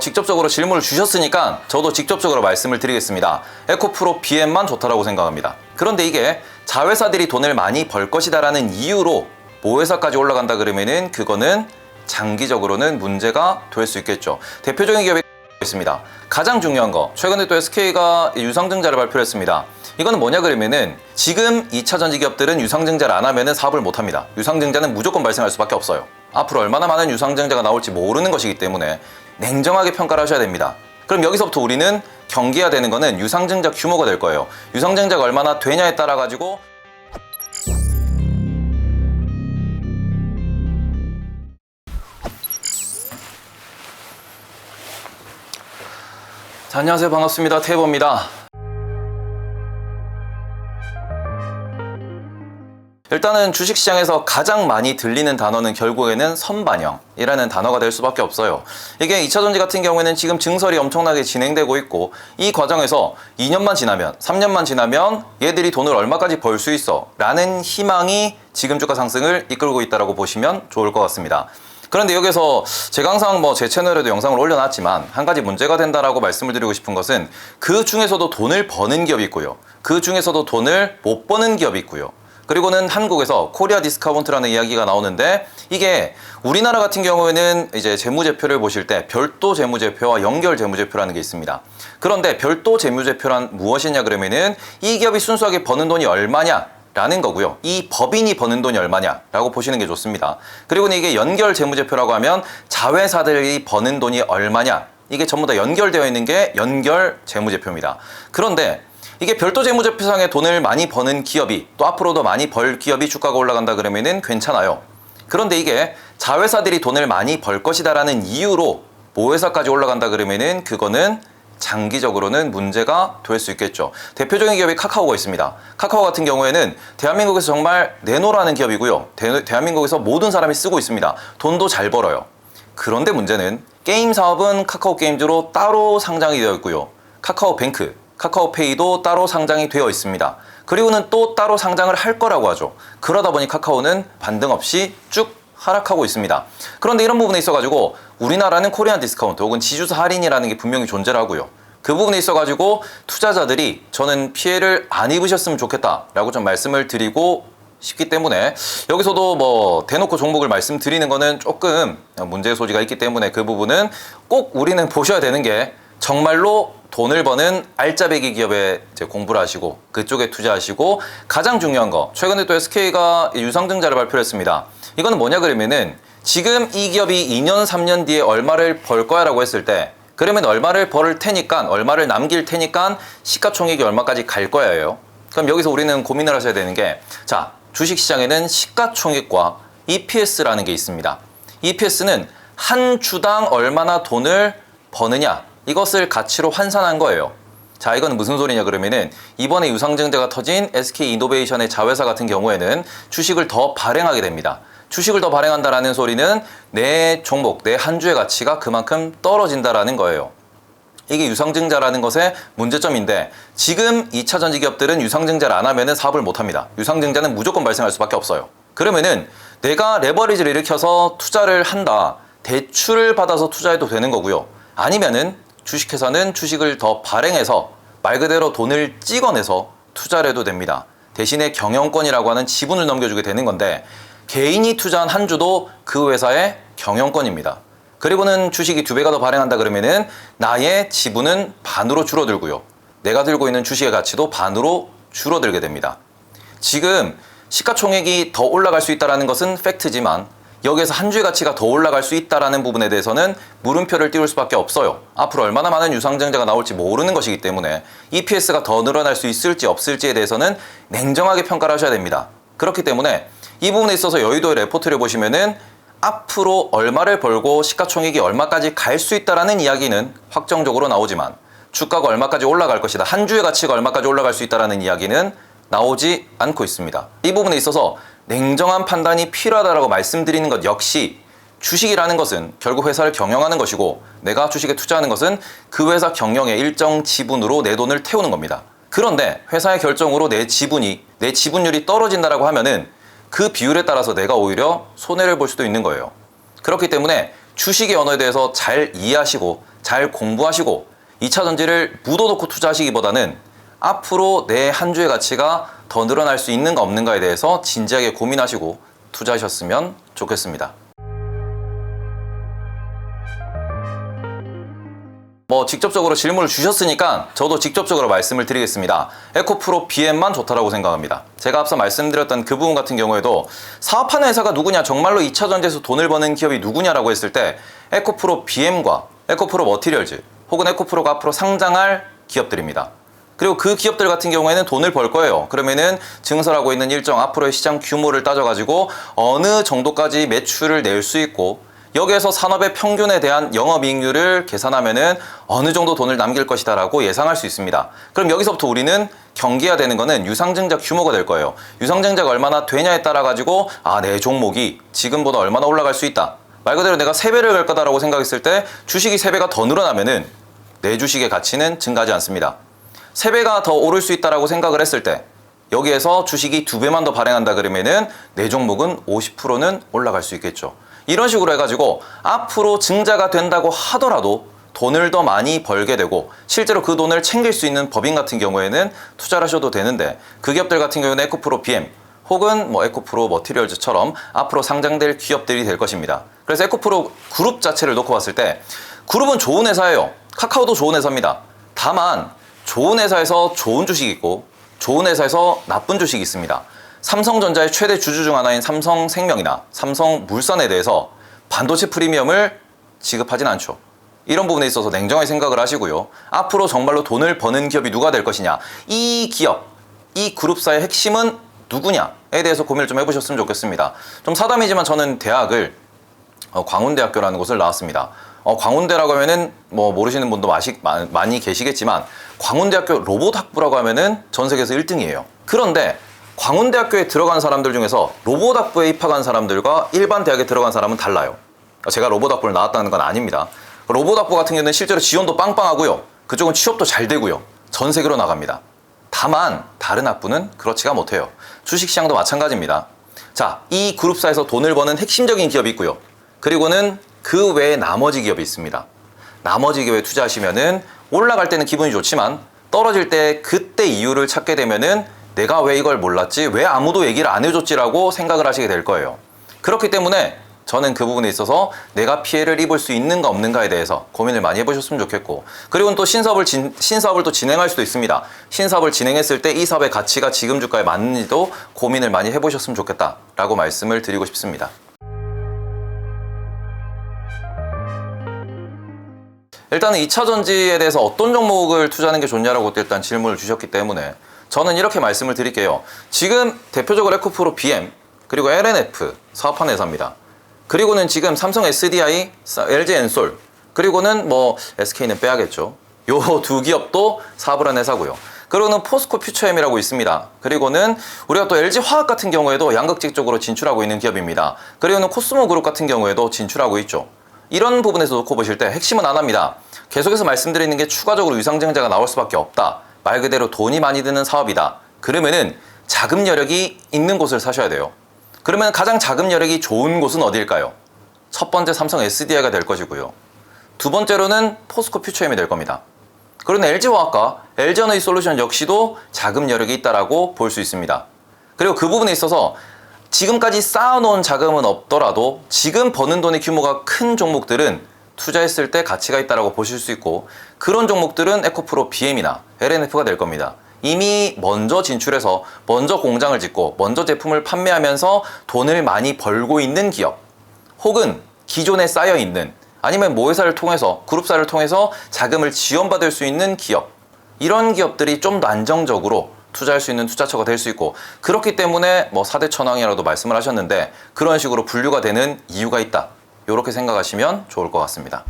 직접적으로 질문을 주셨으니까 저도 직접적으로 말씀을 드리겠습니다. 에코프로 BM만 좋다라고 생각합니다. 그런데 이게 자회사들이 돈을 많이 벌 것이다라는 이유로 모회사까지 올라간다 그러면은 그거는 장기적으로는 문제가 될 수 있겠죠. 대표적인 기업이 있습니다. 가장 중요한 거, 최근에 또 SK가 유상증자를 발표했습니다. 이거는 뭐냐 그러면은 지금 2차 전지 기업들은 유상증자를 안 하면은 사업을 못 합니다. 유상증자는 무조건 발생할 수밖에 없어요. 앞으로 얼마나 많은 유상증자가 나올지 모르는 것이기 때문에 냉정하게 평가를 하셔야 됩니다. 그럼 여기서부터 우리는 경계해야 되는 거는 유상증자 규모가 될 거예요. 유상증자가 얼마나 되냐에 따라 가지고 자, 안녕하세요. 반갑습니다. 태보입니다. 일단은 주식시장에서 가장 많이 들리는 단어는 결국에는 선반영이라는 단어가 될 수밖에 없어요. 이게 2차전지 같은 경우에는 지금 증설이 엄청나게 진행되고 있고 이 과정에서 2년만 지나면 3년만 지나면 얘들이 돈을 얼마까지 벌 수 있어 라는 희망이 지금 주가 상승을 이끌고 있다고 보시면 좋을 것 같습니다. 그런데 여기서 제가 항상 제 채널에도 영상을 올려놨지만 한 가지 문제가 된다라고 말씀을 드리고 싶은 것은 그 중에서도 돈을 버는 기업이 있고요. 그 중에서도 돈을 못 버는 기업이 있고요. 그리고는 한국에서 코리아 디스카운트라는 이야기가 나오는데 이게 우리나라 같은 경우에는 이제 재무제표를 보실 때 별도 재무제표와 연결 재무제표라는 게 있습니다. 그런데 별도 재무제표란 무엇이냐 그러면은 이 기업이 순수하게 버는 돈이 얼마냐 라는 거고요. 이 법인이 버는 돈이 얼마냐라고 보시는 게 좋습니다. 그리고는 이게 연결 재무제표라고 하면 자회사들이 버는 돈이 얼마냐 이게 전부 다 연결되어 있는 게 연결 재무제표입니다. 그런데 이게 별도 재무제표상에 돈을 많이 버는 기업이 또 앞으로도 많이 벌 기업이 주가가 올라간다 그러면은 괜찮아요. 그런데 이게 자회사들이 돈을 많이 벌 것이다라는 이유로 모회사까지 올라간다 그러면은 그거는 장기적으로는 문제가 될 수 있겠죠. 대표적인 기업이 카카오가 있습니다. 카카오 같은 경우에는 대한민국에서 정말 내노라는 기업이고요. 대한민국에서 모든 사람이 쓰고 있습니다. 돈도 잘 벌어요. 그런데 문제는 게임 사업은 카카오 게임즈로 따로 상장이 되어 있고요. 카카오뱅크, 카카오페이도 따로 상장이 되어 있습니다. 그리고는 또 따로 상장을 할 거라고 하죠. 그러다 보니 카카오는 반등 없이 쭉 하락하고 있습니다. 그런데 이런 부분에 있어가지고 우리나라는 코리안 디스카운트 혹은 지주사 할인이라는 게 분명히 존재를 하고요. 그 부분에 있어가지고 투자자들이 저는 피해를 안 입으셨으면 좋겠다라고 좀 말씀을 드리고 싶기 때문에 여기서도 대놓고 종목을 말씀드리는 거는 조금 문제의 소지가 있기 때문에 그 부분은 꼭 우리는 보셔야 되는 게 정말로 돈을 버는 알짜배기 기업에 이제 공부를 하시고 그쪽에 투자하시고 가장 중요한 거 최근에 또 SK가 유상증자를 발표했습니다. 이거는 뭐냐 그러면은 지금 이 기업이 2년 3년 뒤에 얼마를 벌 거야 라고 했을 때 그러면 얼마를 벌 테니까 얼마를 남길 테니까 시가총액이 얼마까지 갈 거예요. 그럼 여기서 우리는 고민을 하셔야 되는 게 자, 주식시장에는 시가총액과 EPS라는 게 있습니다. EPS는 한 주당 얼마나 돈을 버느냐 이것을 가치로 환산한 거예요. 자, 이건 무슨 소리냐 그러면은 이번에 유상증자가 터진 SK이노베이션의 자회사 같은 경우에는 주식을 더 발행하게 됩니다. 주식을 더 발행한다라는 소리는 내 종목, 내 한 주의 가치가 그만큼 떨어진다라는 거예요. 이게 유상증자라는 것의 문제점인데 지금 2차 전지 기업들은 유상증자를 안 하면은 사업을 못 합니다. 유상증자는 무조건 발생할 수밖에 없어요. 그러면은 내가 레버리지를 일으켜서 투자를 한다. 대출을 받아서 투자해도 되는 거고요. 아니면은 주식회사는 주식을 더 발행해서 말 그대로 돈을 찍어내서 투자를 해도 됩니다. 대신에 경영권이라고 하는 지분을 넘겨주게 되는 건데 개인이 투자한 한 주도 그 회사의 경영권입니다. 그리고는 주식이 2배가 더 발행한다 그러면은 나의 지분은 반으로 줄어들고요. 내가 들고 있는 주식의 가치도 반으로 줄어들게 됩니다. 지금 시가총액이 더 올라갈 수 있다는 것은 팩트지만 여기에서 한 주의 가치가 더 올라갈 수 있다는 부분에 대해서는 물음표를 띄울 수밖에 없어요. 앞으로 얼마나 많은 유상증자가 나올지 모르는 것이기 때문에 EPS가 더 늘어날 수 있을지 없을지에 대해서는 냉정하게 평가를 하셔야 됩니다. 그렇기 때문에 이 부분에 있어서 여의도의 레포트를 보시면은 앞으로 얼마를 벌고 시가총액이 얼마까지 갈 수 있다는 이야기는 확정적으로 나오지만 주가가 얼마까지 올라갈 것이다. 한 주의 가치가 얼마까지 올라갈 수 있다는 이야기는 나오지 않고 있습니다. 이 부분에 있어서 냉정한 판단이 필요하다고 말씀드리는 것 역시 주식이라는 것은 결국 회사를 경영하는 것이고 내가 주식에 투자하는 것은 그 회사 경영의 일정 지분으로 내 돈을 태우는 겁니다. 그런데 회사의 결정으로 내 지분율이 떨어진다라고 하면은 그 비율에 따라서 내가 오히려 손해를 볼 수도 있는 거예요. 그렇기 때문에 주식의 언어에 대해서 잘 이해하시고 잘 공부하시고 2차전지를 묻어놓고 투자하시기보다는 앞으로 내 한 주의 가치가 더 늘어날 수 있는가 없는가에 대해서 진지하게 고민하시고 투자하셨으면 좋겠습니다. 직접적으로 질문을 주셨으니까 저도 직접적으로 말씀을 드리겠습니다. 에코프로 BM만 좋다라고 생각합니다. 제가 앞서 말씀드렸던 그 부분 같은 경우에도 사업하는 회사가 누구냐, 정말로 2차전지에서 돈을 버는 기업이 누구냐라고 했을 때 에코프로 BM과 에코프로 머티리얼즈 혹은 에코프로가 앞으로 상장할 기업들입니다. 그리고 그 기업들 같은 경우에는 돈을 벌 거예요. 그러면은 증설하고 있는 일정 앞으로의 시장 규모를 따져가지고 어느 정도까지 매출을 낼 수 있고 여기에서 산업의 평균에 대한 영업이익률을 계산하면은 어느 정도 돈을 남길 것이다 라고 예상할 수 있습니다. 그럼 여기서부터 우리는 경계해야 되는 거는 유상증자 규모가 될 거예요. 유상증자가 얼마나 되냐에 따라 가지고 내 종목이 지금보다 얼마나 올라갈 수 있다. 말 그대로 내가 3배를 갈 거다라고 생각했을 때 주식이 3배가 더 늘어나면은 내 주식의 가치는 증가하지 않습니다. 3배가 더 오를 수 있다라고 생각을 했을 때 여기에서 주식이 2배만 더 발행한다 그러면은 내 종목은 50%는 올라갈 수 있겠죠. 이런 식으로 해가지고 앞으로 증자가 된다고 하더라도 돈을 더 많이 벌게 되고 실제로 그 돈을 챙길 수 있는 법인 같은 경우에는 투자를 하셔도 되는데 그 기업들 같은 경우는 에코프로 BM 혹은 에코프로 머티리얼즈처럼 앞으로 상장될 기업들이 될 것입니다. 그래서 에코프로 그룹 자체를 놓고 봤을 때 그룹은 좋은 회사예요. 카카오도 좋은 회사입니다. 다만 좋은 회사에서 좋은 주식이 있고 좋은 회사에서 나쁜 주식이 있습니다. 삼성전자의 최대 주주 중 하나인 삼성생명이나 삼성물산에 대해서 반도체 프리미엄을 지급하진 않죠. 이런 부분에 있어서 냉정하게 생각을 하시고요. 앞으로 정말로 돈을 버는 기업이 누가 될 것이냐, 이 기업, 이 그룹사의 핵심은 누구냐에 대해서 고민을 좀 해보셨으면 좋겠습니다. 좀 사담이지만 저는 대학을 광운대학교라는 곳을 나왔습니다. 광운대라고 하면은 모르시는 분도 많이 계시겠지만 광운대학교 로봇학부라고 하면은 전 세계에서 1등이에요. 그런데 광운대학교에 들어간 사람들 중에서 로봇학부에 입학한 사람들과 일반 대학에 들어간 사람은 달라요. 제가 로봇학부를 나왔다는 건 아닙니다. 로봇학부 같은 경우는 실제로 지원도 빵빵하고요. 그쪽은 취업도 잘 되고요. 전 세계로 나갑니다. 다만 다른 학부는 그렇지가 못해요. 주식시장도 마찬가지입니다. 자, 이 그룹사에서 돈을 버는 핵심적인 기업이 있고요. 그리고는 그 외에 나머지 기업이 있습니다. 나머지 기업에 투자하시면은 올라갈 때는 기분이 좋지만 떨어질 때 그때 이유를 찾게 되면은 내가 왜 이걸 몰랐지? 왜 아무도 얘기를 안 해줬지라고 생각을 하시게 될 거예요. 그렇기 때문에 저는 그 부분에 있어서 내가 피해를 입을 수 있는가 없는가에 대해서 고민을 많이 해보셨으면 좋겠고, 그리고 또 신사업을 또 진행할 수도 있습니다. 신사업을 진행했을 때 이 사업의 가치가 지금 주가에 맞는지도 고민을 많이 해보셨으면 좋겠다라고 말씀을 드리고 싶습니다. 일단은 2차전지에 대해서 어떤 종목을 투자하는 게 좋냐라고 일단 질문을 주셨기 때문에 저는 이렇게 말씀을 드릴게요. 지금 대표적으로 에코프로 BM 그리고 LNF 사업하는 회사입니다. 그리고는 지금 삼성 SDI, LG엔솔, 그리고는 SK는 빼야겠죠. 요 두 기업도 사업을 하는 회사고요. 그리고는 포스코 퓨처엠이라고 있습니다. 그리고는 우리가 또 LG화학 같은 경우에도 양극재 쪽으로 진출하고 있는 기업입니다. 그리고는 코스모 그룹 같은 경우에도 진출하고 있죠. 이런 부분에서 놓고 보실 때 핵심은 하나입니다. 계속해서 말씀드리는 게 추가적으로 유상증자가 나올 수밖에 없다. 말 그대로 돈이 많이 드는 사업이다. 그러면은 자금 여력이 있는 곳을 사셔야 돼요. 그러면 가장 자금 여력이 좋은 곳은 어디일까요? 첫 번째 삼성 SDI가 될 것이고요. 두 번째로는 포스코 퓨처엠이 될 겁니다. 그런데 LG화학과 LG에너지솔루션 역시도 자금 여력이 있다라고 볼 수 있습니다. 그리고 그 부분에 있어서 지금까지 쌓아놓은 자금은 없더라도 지금 버는 돈의 규모가 큰 종목들은 투자했을 때 가치가 있다라고 보실 수 있고, 그런 종목들은 에코프로 BM이나 LNF가 될 겁니다. 이미 먼저 진출해서 먼저 공장을 짓고 먼저 제품을 판매하면서 돈을 많이 벌고 있는 기업, 혹은 기존에 쌓여 있는, 아니면 모회사를 통해서 그룹사를 통해서 자금을 지원받을 수 있는 기업, 이런 기업들이 좀 더 안정적으로 투자할 수 있는 투자처가 될 수 있고, 그렇기 때문에 4대 천왕이라도 말씀을 하셨는데 그런 식으로 분류가 되는 이유가 있다. 이렇게 생각하시면 좋을 것 같습니다.